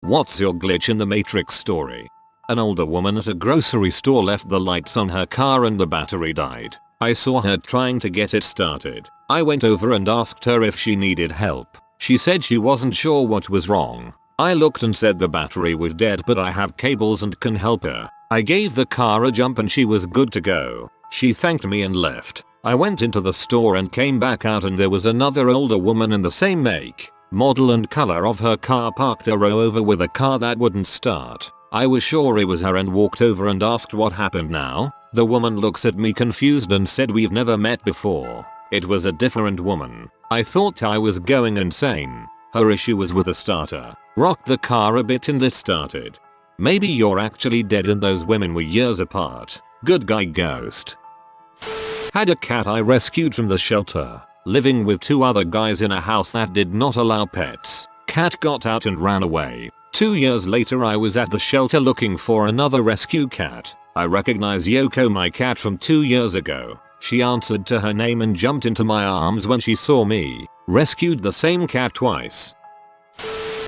What's your glitch in the Matrix story? An older woman at a grocery store left the lights on her car and the battery died. I saw her trying to get it started. I went over and asked her if she needed help. She said she wasn't sure what was wrong. I looked and said the battery was dead, but I have cables and can help her. I gave the car a jump and she was good to go. She thanked me and left. I went into the store and came back out and there was another older woman in the same make, model and color of her car parked a row over with a car that wouldn't start. I was sure it was her and walked over and asked what happened now. The woman looks at me confused and said we've never met before. It was a different woman. I thought I was going insane. Her issue was with the starter. Rocked the car a bit and it started. Maybe you're actually dead and those women were years apart. Good guy ghost. Had a cat I rescued from the shelter. Living with 2 other guys in a house that did not allow pets. Cat got out and ran away. 2 years later I was at the shelter looking for another rescue cat. I recognize Yoko, my cat from 2 years ago. She answered to her name and jumped into my arms when she saw me. Rescued the same cat twice.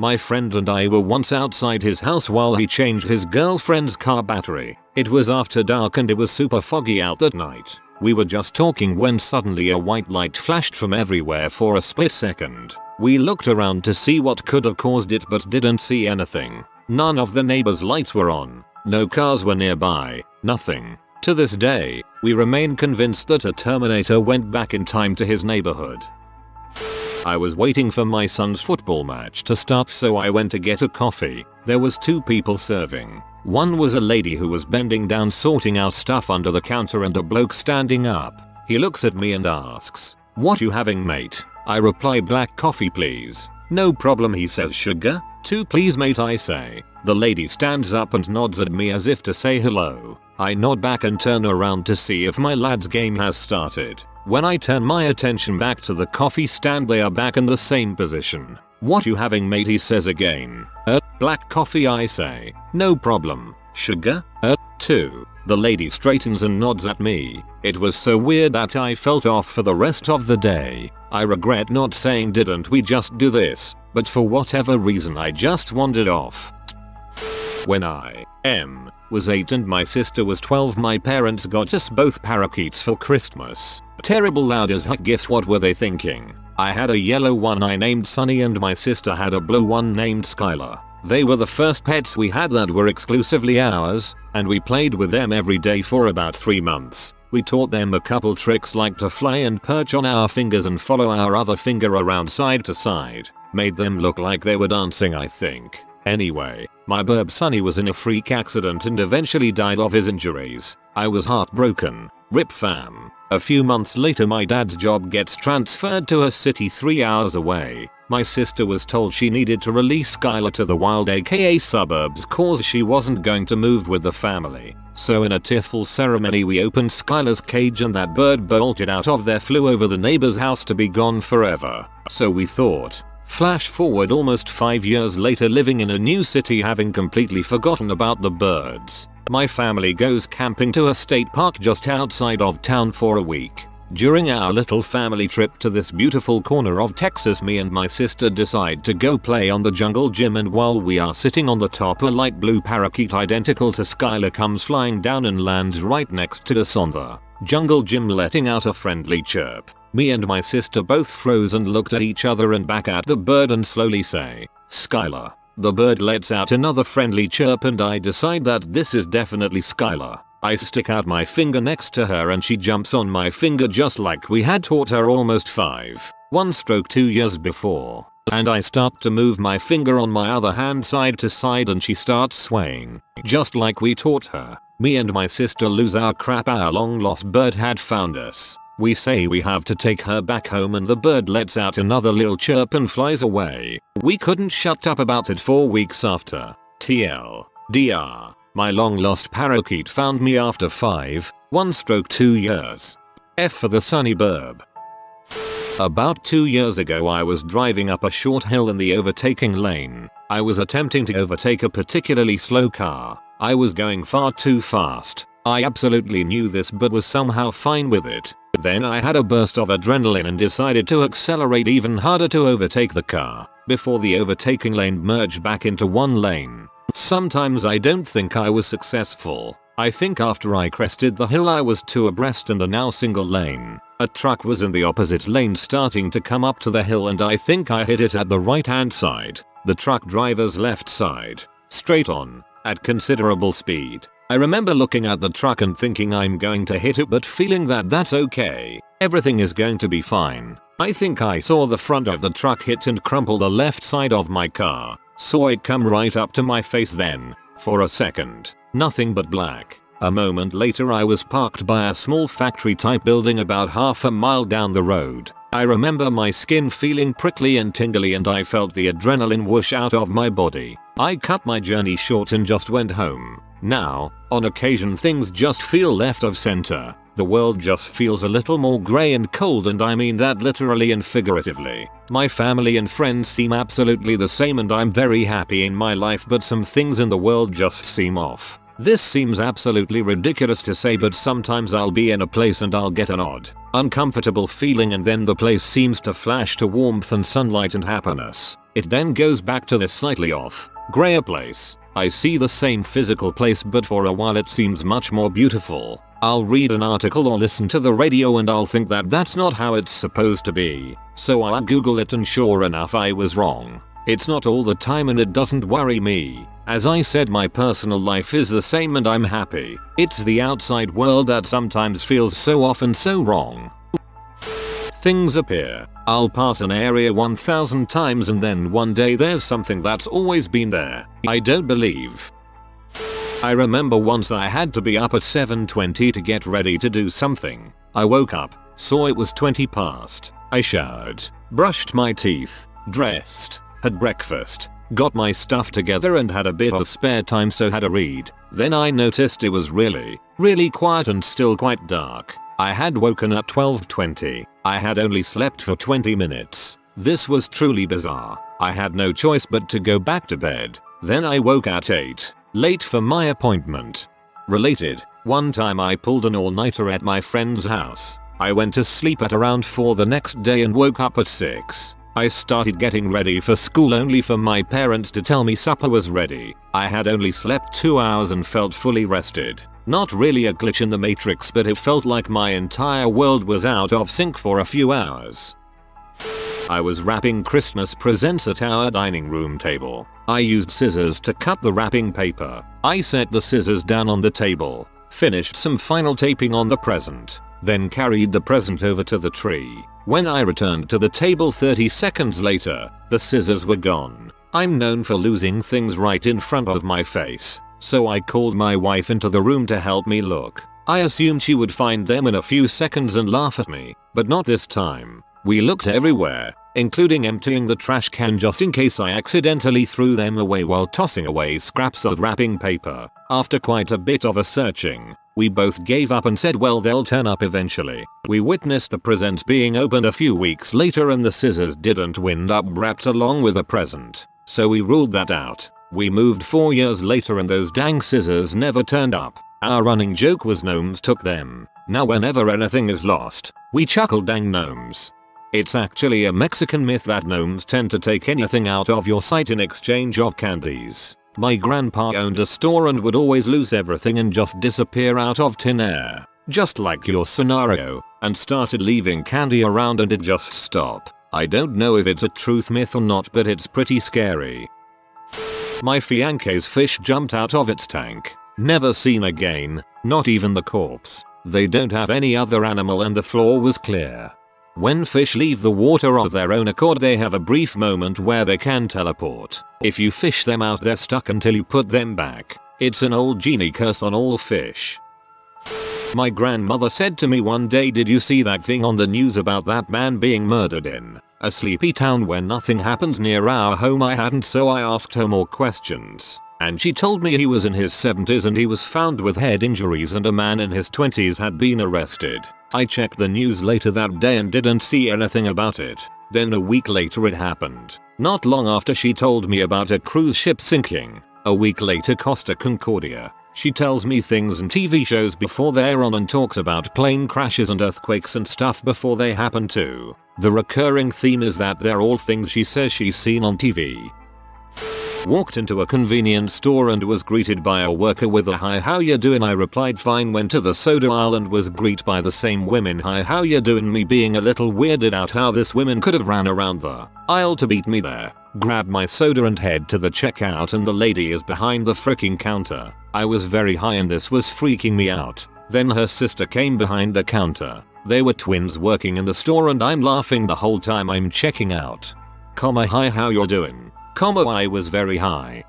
My friend and I were once outside his house while he changed his girlfriend's car battery. It was after dark and it was super foggy out that night. We were just talking when suddenly a white light flashed from everywhere for a split second. We looked around to see what could have caused it but didn't see anything. None of the neighbors' lights were on. No cars were nearby. Nothing. To this day, we remain convinced that a Terminator went back in time to his neighborhood. I was waiting for my son's football match to start, so I went to get a coffee. There was 2 people serving. One was a lady who was bending down sorting out stuff under the counter and a bloke standing up. He looks at me and asks, "What you having, mate?" I reply, "Black coffee please." "No problem," he says. "Sugar?" "2 please, mate," I say. The lady stands up and nods at me as if to say hello. I nod back and turn around to see if my lad's game has started. When I turn my attention back to the coffee stand, they are back in the same position. "What you having, mate?" he says again. Black coffee," I say. "No problem." "Sugar?" 2. The lady straightens and nods at me. It was so weird that I felt off for the rest of the day. I regret not saying, "Didn't we just do this?" But for whatever reason I just wandered off. When I was 8 and my sister was 12, my parents got us both parakeets for Christmas. Terrible loud as heck gift. What were they thinking? I had a yellow one I named Sunny and my sister had a blue one named Skylar. They were the first pets we had that were exclusively ours, and we played with them every day for about 3 months. We taught them a couple tricks like to fly and perch on our fingers and follow our other finger around side to side. Made them look like they were dancing, I think. Anyway, my burb Sunny was in a freak accident and eventually died of his injuries. I was heartbroken. Rip fam. A few months later my dad's job gets transferred to a city 3 hours away. My sister was told she needed to release Skylar to the wild, aka suburbs, cause she wasn't going to move with the family. So in a tearful ceremony we opened Skylar's cage and that bird bolted out of there, flew over the neighbor's house to be gone forever. So we thought. Flash forward almost 5 years later, living in a new city, having completely forgotten about the birds. My family goes camping to a state park just outside of town for a week. During our little family trip to this beautiful corner of Texas, me and my sister decide to go play on the jungle gym, and while we are sitting on the top, a light blue parakeet identical to Skylar comes flying down and lands right next to us on the jungle gym, letting out a friendly chirp. Me and my sister both froze and looked at each other and back at the bird and slowly say, "Skylar." The bird lets out another friendly chirp and I decide that this is definitely Skylar. I stick out my finger next to her and she jumps on my finger just like we had taught her almost 2 years before. And I start to move my finger on my other hand side to side and she starts swaying, just like we taught her. Me and my sister lose our crap. Our long lost bird had found us. We say we have to take her back home and the bird lets out another little chirp and flies away. We couldn't shut up about it 4 weeks after. TLDR. My long lost parakeet found me after 2 years. F for the sunny burb. About 2 years ago I was driving up a short hill in the overtaking lane. I was attempting to overtake a particularly slow car. I was going far too fast. I absolutely knew this but was somehow fine with it. Then I had a burst of adrenaline and decided to accelerate even harder to overtake the car. before the overtaking lane merged back into one lane. Sometimes I don't think I was successful. I think after I crested the hill I was two abreast in the now single lane. A truck was in the opposite lane starting to come up to the hill and I think I hit it at the right hand side, the truck driver's left side, straight on, at considerable speed. I remember looking at the truck and thinking I'm going to hit it but feeling that that's okay, everything is going to be fine. I think I saw the front of the truck hit and crumple the left side of my car, saw it come right up to my face then, for a second, nothing but black. A moment later I was parked by a small factory type building about half a mile down the road. I remember my skin feeling prickly and tingly and I felt the adrenaline whoosh out of my body. I cut my journey short and just went home. Now, on occasion things just feel left of center. The world just feels a little more grey and cold and I mean that literally and figuratively. My family and friends seem absolutely the same and I'm very happy in my life but some things in the world just seem off. This seems absolutely ridiculous to say but sometimes I'll be in a place and I'll get an odd, uncomfortable feeling and then the place seems to flash to warmth and sunlight and happiness. It then goes back to the slightly off, grayer place. I see the same physical place but for a while it seems much more beautiful. I'll read an article or listen to the radio and I'll think that that's not how it's supposed to be. So I'll Google it and sure enough I was wrong. It's not all the time and it doesn't worry me. As I said my personal life is the same and I'm happy. It's the outside world that sometimes feels so off and so wrong. Things appear. I'll pass an area 1000 times and then one day there's something that's always been there. I don't believe. I remember once I had to be up at 7:20 to get ready to do something. I woke up, saw it was 20 past. I showered, brushed my teeth, dressed, had breakfast, got my stuff together and had a bit of spare time so had a read. Then I noticed it was really quiet and still quite dark. I had woken at 12:20. I had only slept for 20 minutes. This was truly bizarre. I had no choice but to go back to bed. Then I woke at 8, late for my appointment. Related, one time I pulled an all-nighter at my friend's house. I went to sleep at around 4 the next day and woke up at 6. I started getting ready for school only for my parents to tell me supper was ready. I had only slept 2 hours and felt fully rested. Not really a glitch in the matrix but it felt like my entire world was out of sync for a few hours. I was wrapping Christmas presents at our dining room table. I used scissors to cut the wrapping paper. I set the scissors down on the table, finished some final taping on the present, then carried the present over to the tree. When I returned to the table 30 seconds later, the scissors were gone. I'm known for losing things right in front of my face, so I called my wife into the room to help me look. I assumed she would find them in a few seconds and laugh at me, but not this time. We looked everywhere, including emptying the trash can just in case I accidentally threw them away while tossing away scraps of wrapping paper. After quite a bit of a searching, we both gave up and said well they'll turn up eventually. We witnessed the presents being opened a few weeks later and the scissors didn't wind up wrapped along with the present, so we ruled that out. We moved 4 years later and those dang scissors never turned up. Our running joke was gnomes took them. Now whenever anything is lost, we chuckle dang gnomes. It's actually a Mexican myth that gnomes tend to take anything out of your sight in exchange of candies. My grandpa owned a store and would always lose everything and just disappear out of thin air, just like your scenario, and started leaving candy around and it just stopped. I don't know if it's a truth myth or not but it's pretty scary. My fiance's fish jumped out of its tank. Never seen again, not even the corpse. They don't have any other animal and the floor was clear. When fish leave the water of their own accord they have a brief moment where they can teleport. If you fish them out they're stuck until you put them back. It's an old genie curse on all fish. My grandmother said to me one day, did you see that thing on the news about that man being murdered in a sleepy town where nothing happened near our home? I hadn't, so I asked her more questions. And she told me he was in his 70s and he was found with head injuries and a man in his 20s had been arrested. I checked the news later that day and didn't see anything about it. Then a week later it happened. Not long after she told me about a cruise ship sinking. A week later Costa Concordia. She tells me things in TV shows before they're on and talks about plane crashes and earthquakes and stuff before they happen too. The recurring theme is that they're all things she says she's seen on TV. Walked into a convenience store and was greeted by a worker with a "Hi, how ya doing?" I replied fine. Went to the soda aisle and was greeted by the same women. "Hi, how ya doing?" Me being a little weirded out how this woman could have ran around the aisle to beat me there. Grab my soda and head to the checkout and the lady is behind the freaking counter. I was very high and this was freaking me out. Then her sister came behind the counter. They were twins working in the store and I'm laughing the whole time I'm checking out. "Hi, how you're doing?" I was very high.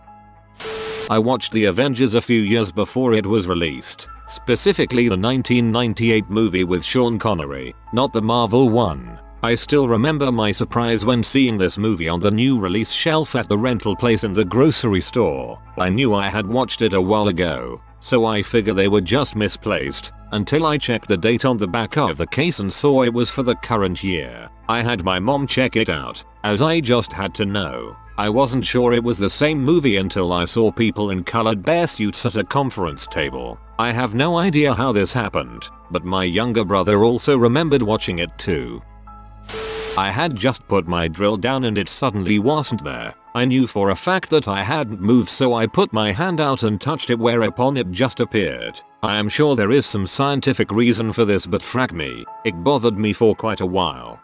I watched The Avengers a few years before it was released, specifically the 1998 movie with Sean Connery, not the Marvel one. I still remember my surprise when seeing this movie on the new release shelf at the rental place in the grocery store. I knew I had watched it a while ago, so I figured they were just misplaced, until I checked the date on the back of the case and saw it was for the current year. I had my mom check it out, as I just had to know. I wasn't sure it was the same movie until I saw people in colored bear suits at a conference table. I have no idea how this happened, but my younger brother also remembered watching it too. I had just put my drill down and it suddenly wasn't there. I knew for a fact that I hadn't moved, so I put my hand out and touched it, whereupon it just appeared. I am sure there is some scientific reason for this, but frack me, it bothered me for quite a while.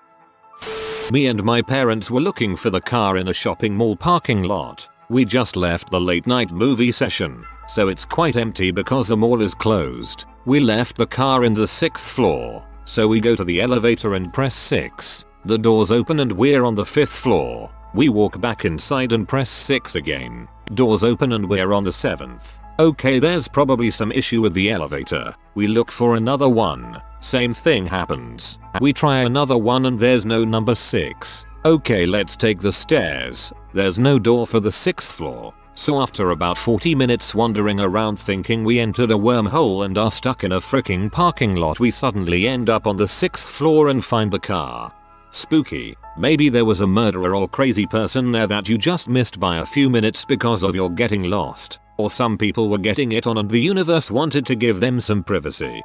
Me and my parents were looking for the car in a shopping mall parking lot. We just left the late night movie session, so it's quite empty because the mall is closed. We left the car in the 6th floor, so we go to the elevator and press 6. The doors open and we're on the 5th floor. We walk back inside and press 6 again. Doors open and we're on the 7th. Okay, there's probably some issue with the elevator. We look for another one. Same thing happens. We try another one and there's no number 6. Okay, let's take the stairs. There's no door for the 6th floor. So after about 40 minutes wandering around thinking we entered a wormhole and are stuck in a freaking parking lot, we suddenly end up on the 6th floor and find the car. Spooky. Maybe there was a murderer or crazy person there that you just missed by a few minutes because of your getting lost. Or some people were getting it on and the universe wanted to give them some privacy.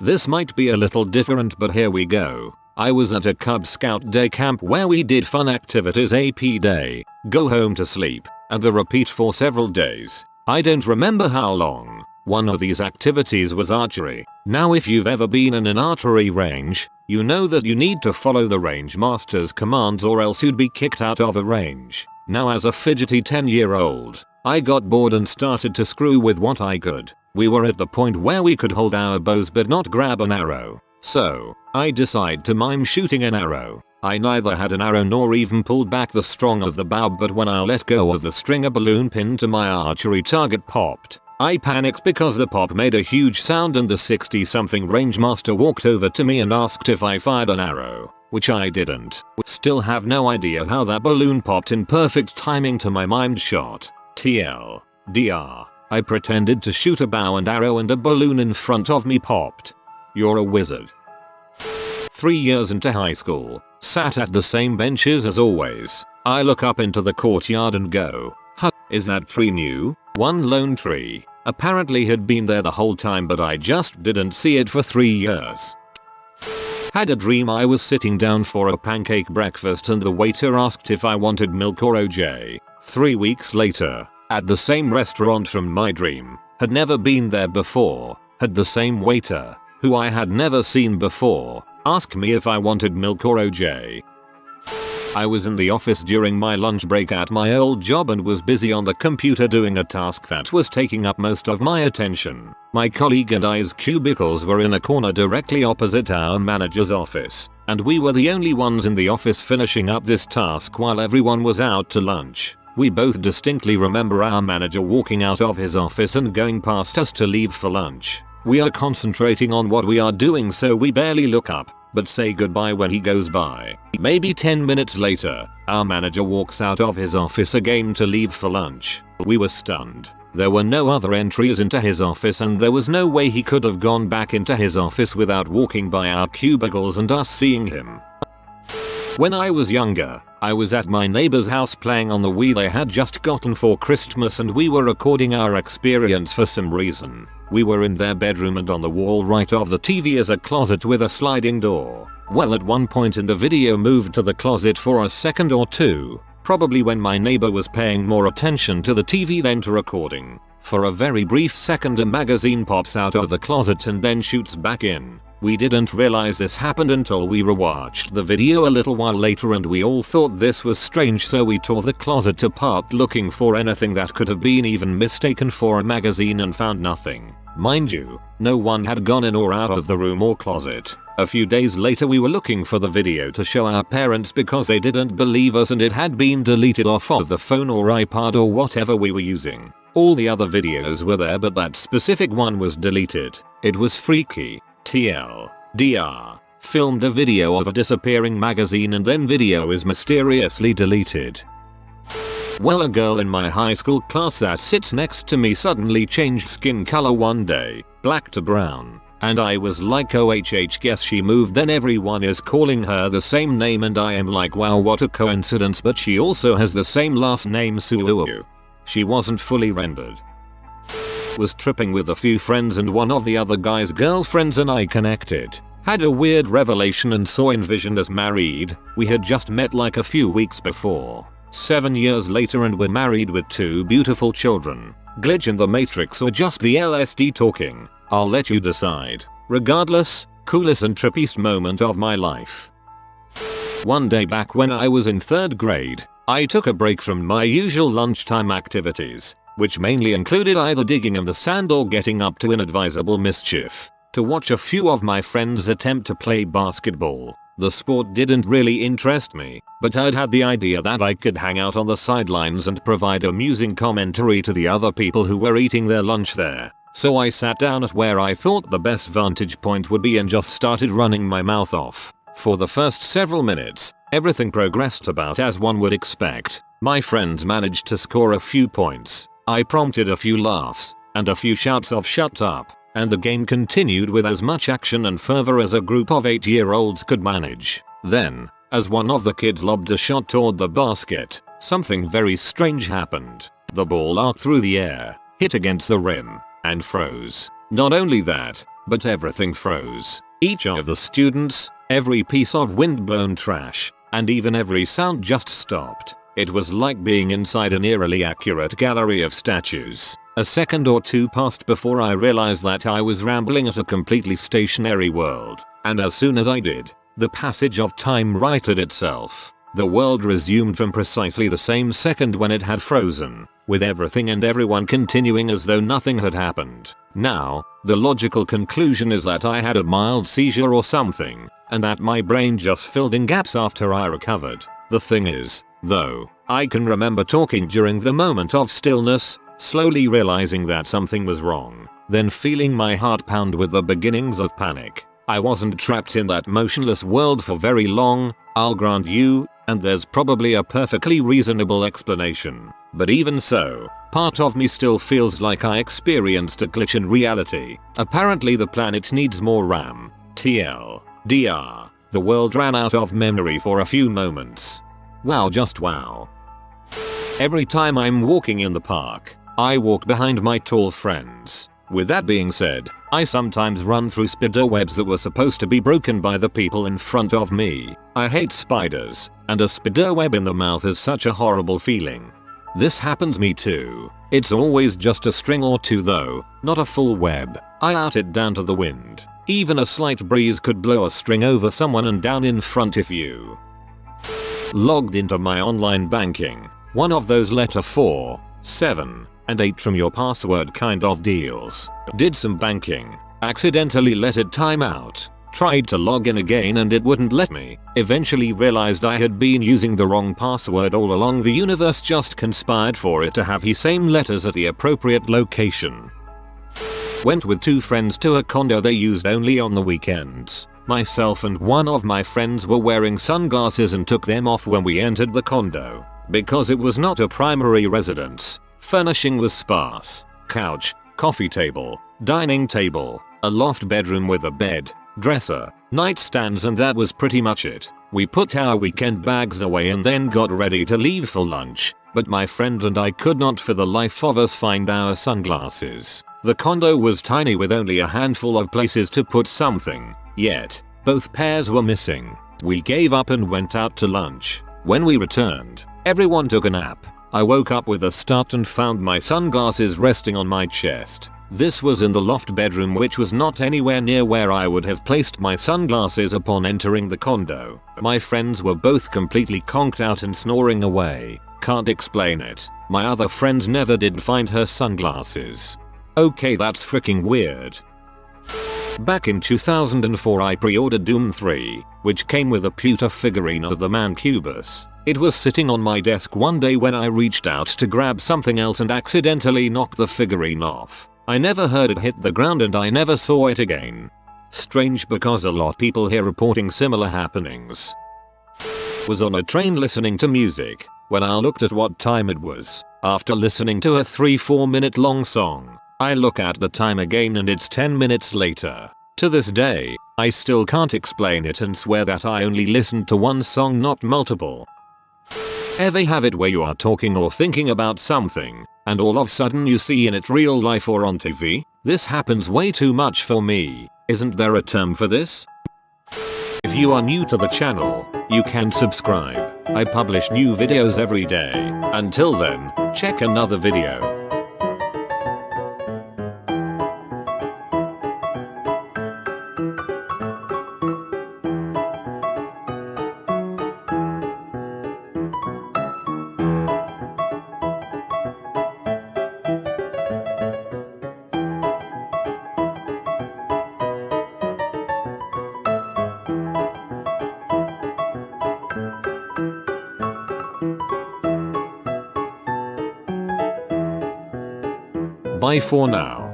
This might be a little different, but here we go. I was at a Cub Scout day camp where we did fun activities AP day, go home to sleep, and the repeat for several days. I don't remember how long. One of these activities was archery. Now if you've ever been in an archery range, you know that you need to follow the range master's commands or else you'd be kicked out of a range. Now as a fidgety 10-year-old, I got bored and started to screw with what I could. We were at the point where we could hold our bows but not grab an arrow. So, I decided to mime shooting an arrow. I neither had an arrow nor even pulled back the strong of the bow, but when I let go of the string, a balloon pinned to my archery target popped. I panicked because the pop made a huge sound and the 60-something rangemaster walked over to me and asked if I fired an arrow, which I didn't. Still have no idea how that balloon popped in perfect timing to my mimed shot. TLDR. I pretended to shoot a bow and arrow and a balloon in front of me popped. You're a wizard. 3 years into high school, sat at the same benches as always. I look up into the courtyard and go, huh, is that tree new? One lone tree. Apparently had been there the whole time, but I just didn't see it for 3 years. Had a dream I was sitting down for a pancake breakfast and the waiter asked if I wanted milk or OJ. 3 weeks later, at the same restaurant from my dream, had never been there before, had the same waiter, who I had never seen before, ask me if I wanted milk or OJ. I was in the office during my lunch break at my old job and was busy on the computer doing a task that was taking up most of my attention. My colleague and I's cubicles were in a corner directly opposite our manager's office, and we were the only ones in the office finishing up this task while everyone was out to lunch. We both distinctly remember our manager walking out of his office and going past us to leave for lunch. We are concentrating on what we are doing, so we barely look up, but say goodbye when he goes by. Maybe 10 minutes later, our manager walks out of his office again to leave for lunch. We were stunned. There were no other entries into his office and there was no way he could have gone back into his office without walking by our cubicles and us seeing him. When I was younger, I was at my neighbor's house playing on the Wii they had just gotten for Christmas, and we were recording our experience for some reason. We were in their bedroom and on the wall right of the TV is a closet with a sliding door. Well, at one point in the video moved to the closet for a second or two, probably when my neighbor was paying more attention to the TV than to recording. For a very brief second a magazine pops out of the closet and then shoots back in. We didn't realize this happened until we rewatched the video a little while later and we all thought this was strange, so we tore the closet apart looking for anything that could have been even mistaken for a magazine and found nothing. Mind you, no one had gone in or out of the room or closet. A few days later we were looking for the video to show our parents because they didn't believe us and it had been deleted off of the phone or iPad or whatever we were using. All the other videos were there but that specific one was deleted. It was freaky. TLDR. Filmed a video of a disappearing magazine and then video is mysteriously deleted. Well, a girl in my high school class that sits next to me suddenly changed skin color one day, black to brown. And I was like, OHH, guess she moved. Then everyone is calling her the same name and I am like, wow, what a coincidence, but she also has the same last name, Suwu. She wasn't fully rendered. Was tripping with a few friends and one of the other guy's girlfriends and I connected. Had a weird revelation and saw envisioned as married. We had just met like a few weeks before. 7 years later and we're married with 2 beautiful children. Glitch in the Matrix or just the LSD talking? I'll let you decide. Regardless, coolest and trippiest moment of my life. One day back when I was in 3rd grade, I took a break from my usual lunchtime activities, which mainly included either digging in the sand or getting up to inadvisable mischief, to watch a few of my friends attempt to play basketball. The sport didn't really interest me, but I'd had the idea that I could hang out on the sidelines and provide amusing commentary to the other people who were eating their lunch there. So I sat down at where I thought the best vantage point would be and just started running my mouth off. For the first several minutes, everything progressed about as one would expect. My friends managed to score a few points. I prompted a few laughs, and a few shouts of "shut up," and the game continued with as much action and fervor as a group of 8-year-olds could manage. Then, as one of the kids lobbed a shot toward the basket, something very strange happened. The ball arced through the air, hit against the rim, and froze. Not only that, but everything froze. Each of the students, every piece of windblown trash, and even every sound just stopped. It was like being inside an eerily accurate gallery of statues. A second or two passed before I realized that I was rambling at a completely stationary world, and as soon as I did, the passage of time righted itself. The world resumed from precisely the same second when it had frozen, with everything and everyone continuing as though nothing had happened. Now, the logical conclusion is that I had a mild seizure or something, and that my brain just filled in gaps after I recovered. The thing is, though, I can remember talking during the moment of stillness, slowly realizing that something was wrong, then feeling my heart pound with the beginnings of panic. I wasn't trapped in that motionless world for very long, I'll grant you, and there's probably a perfectly reasonable explanation. But even so, part of me still feels like I experienced a glitch in reality. Apparently the planet needs more RAM. TLDR. The world ran out of memory for a few moments. Wow, just wow. Every time I'm walking in the park, I walk behind my tall friends. With that being said, I sometimes run through spider webs that were supposed to be broken by the people in front of me. I hate spiders, and a spider web in the mouth is such a horrible feeling. This happened to me too. It's always just a string or two though, not a full web. I out it down to the wind. Even a slight breeze could blow a string over someone and down in front of you. Logged into my online banking. One of those letter 4, 7, and 8 from your password kind of deals. Did some banking. Accidentally let it time out. Tried to log in again and it wouldn't let me. Eventually realized I had been using the wrong password all along. The universe just conspired for it to have the same letters at the appropriate location. Went with 2 friends to a condo they used only on the weekends. Myself and one of my friends were wearing sunglasses and took them off when we entered the condo. Because it was not a primary residence, furnishing was sparse. Couch, coffee table, dining table, a loft bedroom with a bed, dresser, nightstands, and that was pretty much it. We put our weekend bags away and then got ready to leave for lunch, but my friend and I could not for the life of us find our sunglasses. The condo was tiny with only a handful of places to put something, yet Both pairs were missing. We gave up and went out to lunch. When we returned, everyone took a nap. I woke up with a start and found my sunglasses resting on my chest. This was in the loft bedroom, which was not anywhere near where I would have placed my sunglasses upon entering the condo. My friends were both completely conked out and snoring away. Can't explain it. My other friend never did find her sunglasses. Okay, that's freaking weird. Back in 2004 I pre-ordered Doom 3, which came with a pewter figurine of the man Cubus. It was sitting on my desk one day when I reached out to grab something else and accidentally knocked the figurine off. I never heard it hit the ground and I never saw it again. Strange, because a lot people here reporting similar happenings. Was on a train listening to music when I looked at what time it was. After listening to a 3-4 minute long song, I look at the time again and it's 10 minutes later. To this day, I still can't explain it and swear that I only listened to one song, not multiple. Ever have it where you are talking or thinking about something, and all of a sudden you see in it real life or on TV? This happens way too much for me. Isn't there a term for this? If you are new to the channel, you can subscribe. I publish new videos every day. Until then, check another video. Bye for now.